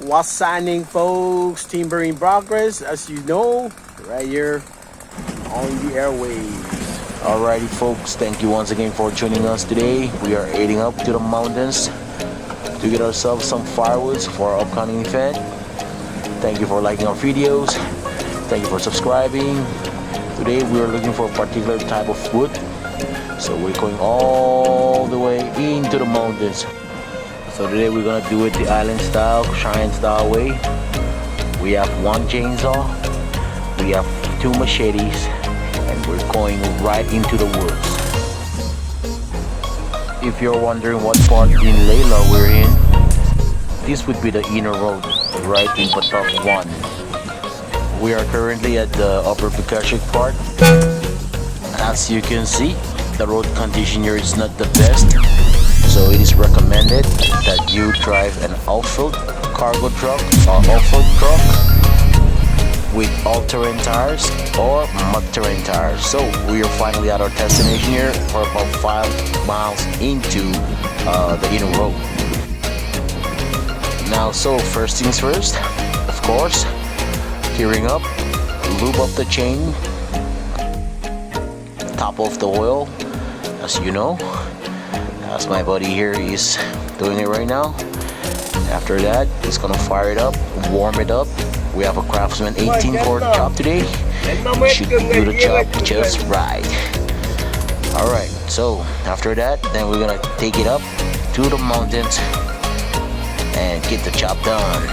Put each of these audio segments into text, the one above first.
What's happening, folks? Timbering progress, as you know, right here on the airwaves. Alrighty, folks, thank you once again for joining us today. We are heading up to the mountains to get ourselves some firewoods for our upcoming event. Thank you for liking our videos. Thank you for subscribing. Today we are looking for a particular type of wood, so we're going all the way into the mountains. So today we're gonna do it the island style, shrine style way. We have one chainsaw, we have two machetes, and we're going right into the woods. If you're wondering what part in Layla we're in, this would be the inner road, right in Patok 1. We are currently at the upper Pikashik part. As you can see, the road condition here is not the best, so it is recommended that you drive an off-road cargo truck or off-road truck with all-terrain tires or mud-terrain tires. So we are finally at our destination here for about 5 miles into the inner road. Now, so first things first, of course, gearing up, lube up the chain, top off the oil, as you know, as my buddy here is doing it right now. After that, he's gonna fire it up, warm it up. We have a Craftsman 18 for the job today. We should do the job just right. Alright, so after that, then we're gonna take it up to the mountains and get the job done.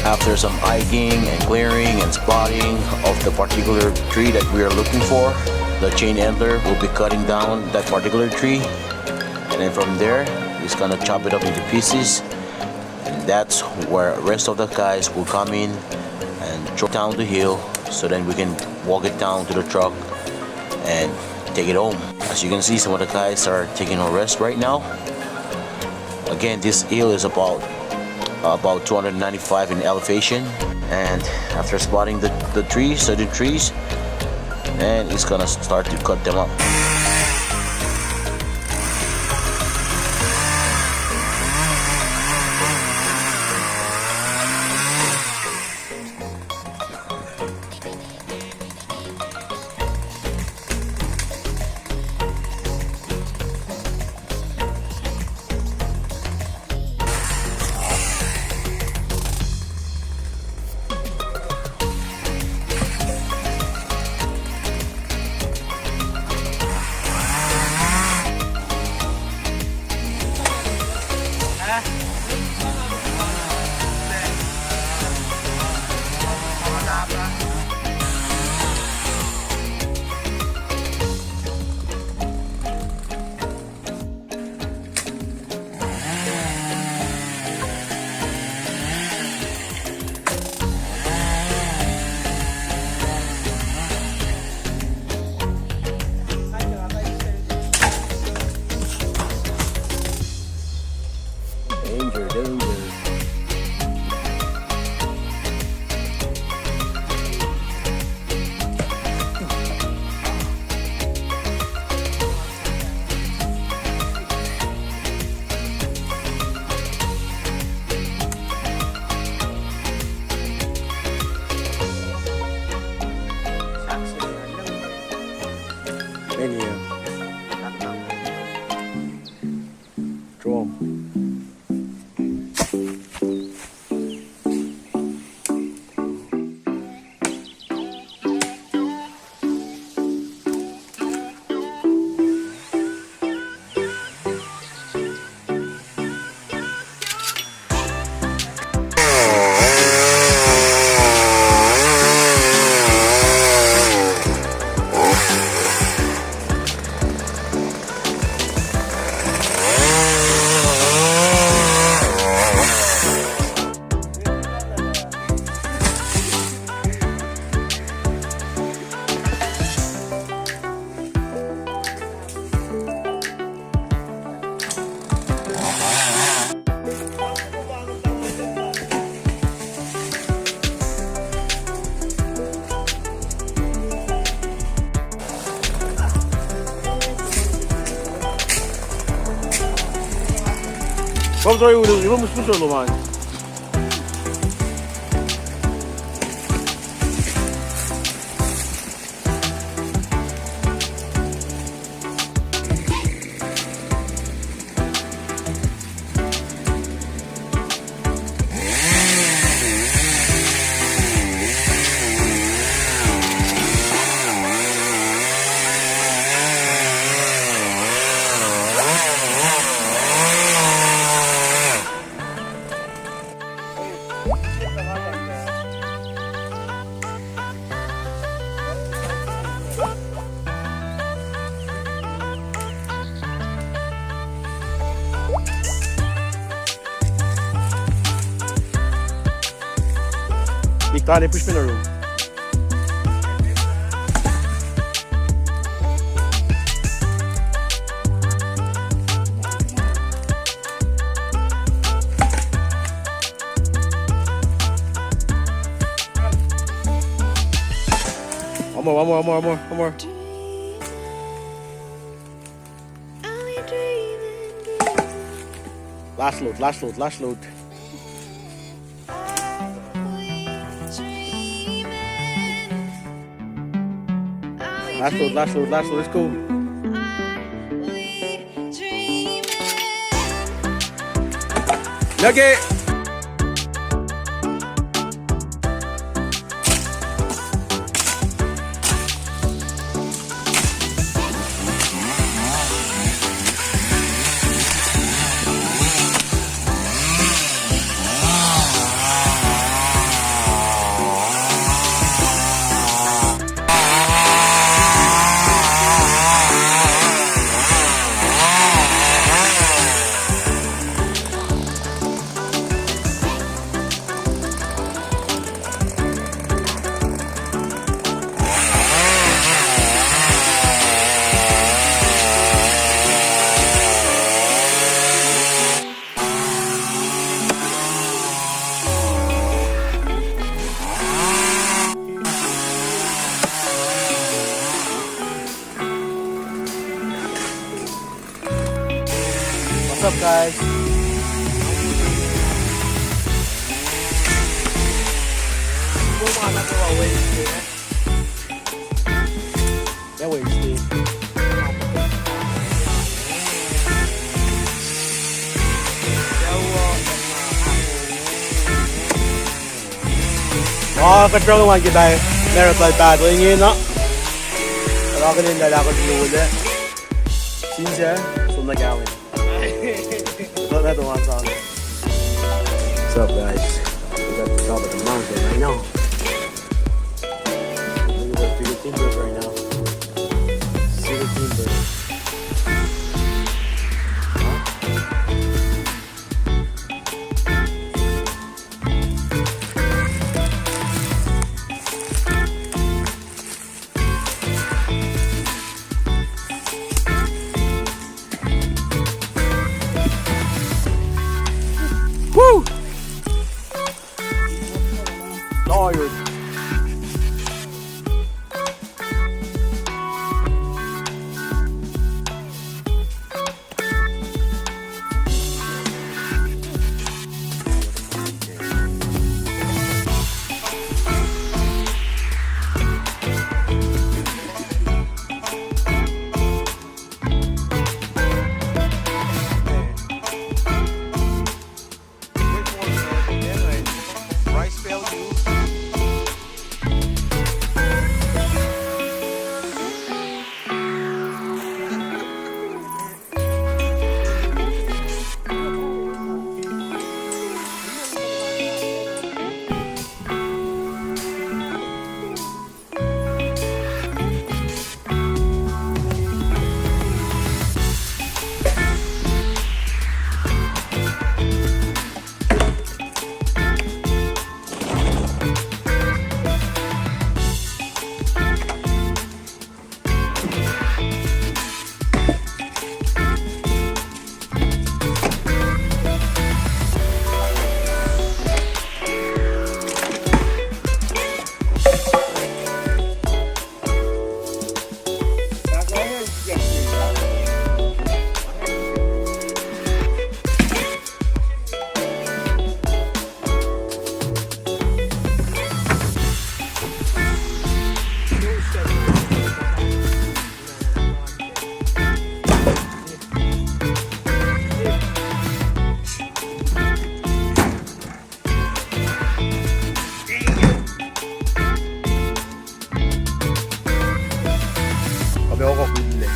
After some eyeing and clearing and spotting of the particular tree that we are looking for, the chain handler will be cutting down that particular tree, and then from there he's gonna chop it up into pieces, and that's where the rest of the guys will come in and drop down the hill, so then we can walk it down to the truck and take it home. As you can see, some of the guys are taking a rest right now. Again, this hill is about 295 in elevation, and after spotting the trees, certain trees, and it's gonna start to cut them up. Warum soll ich muss schon mal. Ik kan niet push me naar room. One more. Last load. Last load, let's go. Nugget! What's up, guys? That way, Steve. Control lang kita meron pa ito ingin no. Wala ka din lalakad sa luwala. Sinsya, sumagawin. Ito na tumakas ako. What's up, guys? We're at the top of the mountain right now. Look at the timbers right now. See the timbers. Woo! Lawyer. 배워갖고 있는데.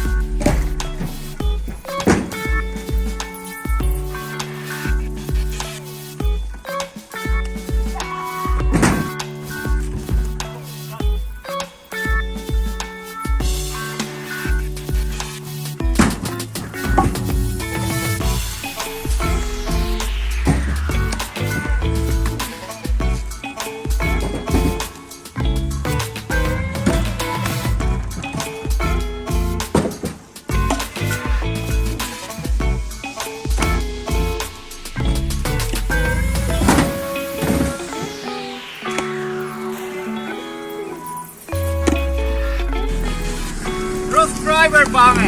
Driver bomber.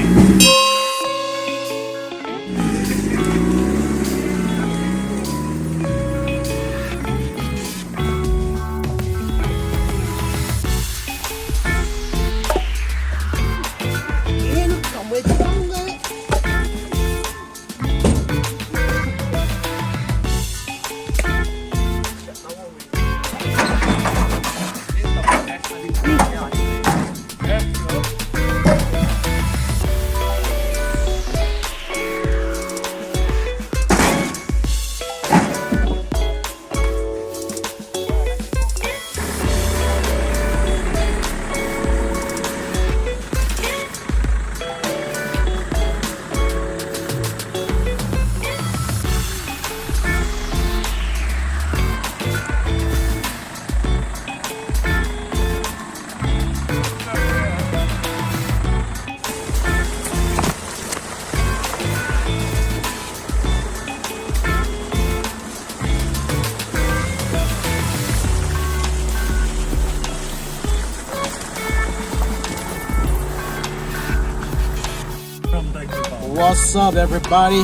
What's up, everybody?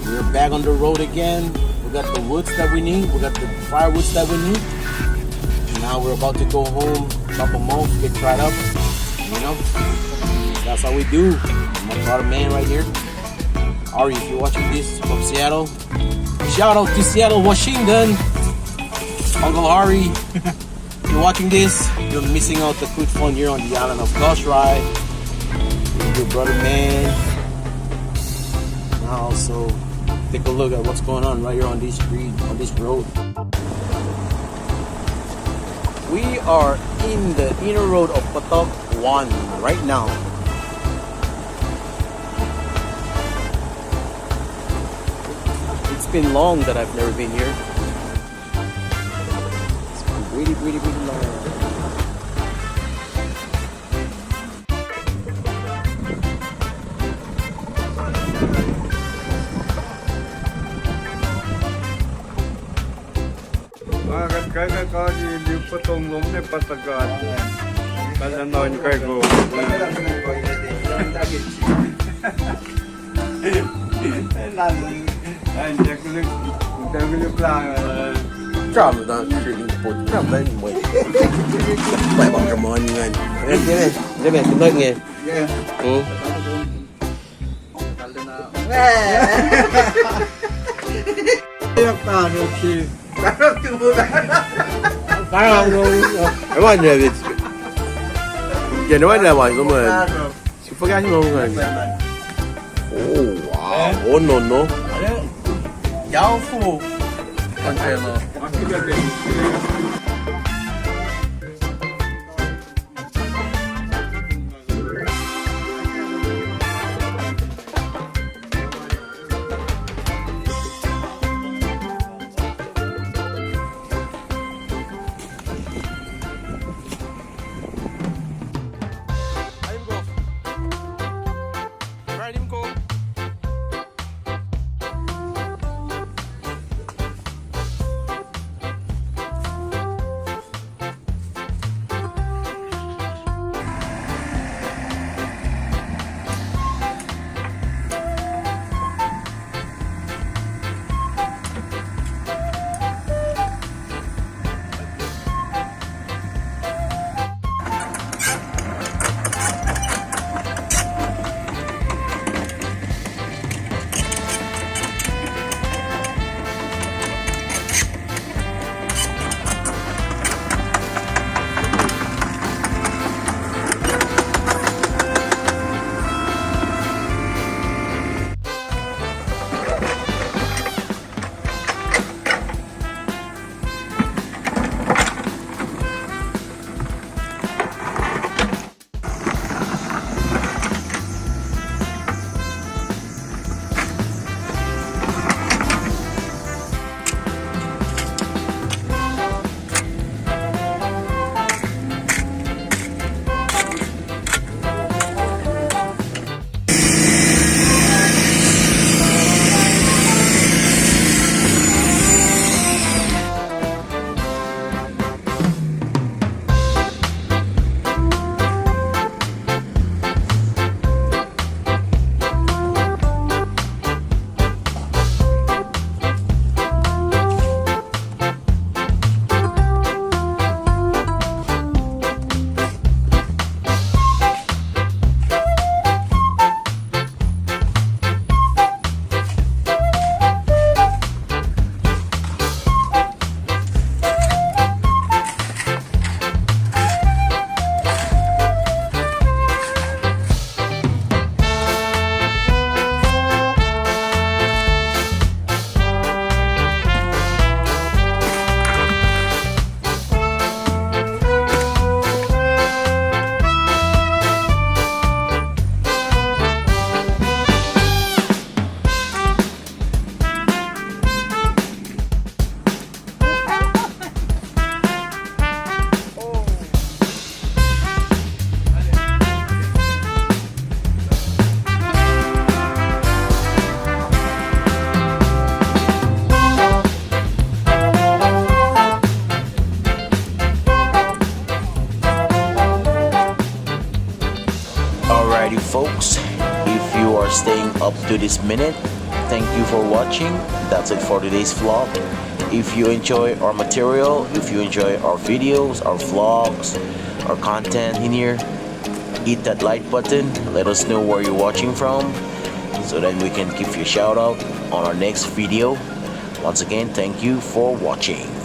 We're back on the road again. We got the woods that we need. We got the firewoods that we need. Now we're about to go home, chop them off, get dried up. You know, that's how we do. My brother man right here. Ari, if you're watching this from Seattle, shout out to Seattle, Washington. Uncle Ari, if you're watching this, you're missing out the good fun here on the island of Kosrae. Your brother man. Now also take a look at what's going on right here on this street, on this road. We are in the inner road of Patok 1 right now. It's been long that I've never been here. It's been really, really, really long. Kaya di patong lom ne patagat. Kaya noon kay go. Anh chắc lực lang. Chạm ra chuyện bột chạm lên mày. Phải bằng cái món như anh. Đây này, cái nghe. Ừ.Yak ta no ki. Cái bạn nhà Việt. Giờ nó là bạn của mình. Chỉ phải cái luôn rồi. Oh wow, oh no. Giáo phụ. Con chơi mà. Alrighty folks, if you are staying up to this minute, thank you for watching. That's it for today's vlog. If you enjoy our material, if you enjoy our videos, our vlogs, our content in here, hit that like button. Let us know where you're watching from so that we can give you a shout out on our next video. Once again, thank you for watching.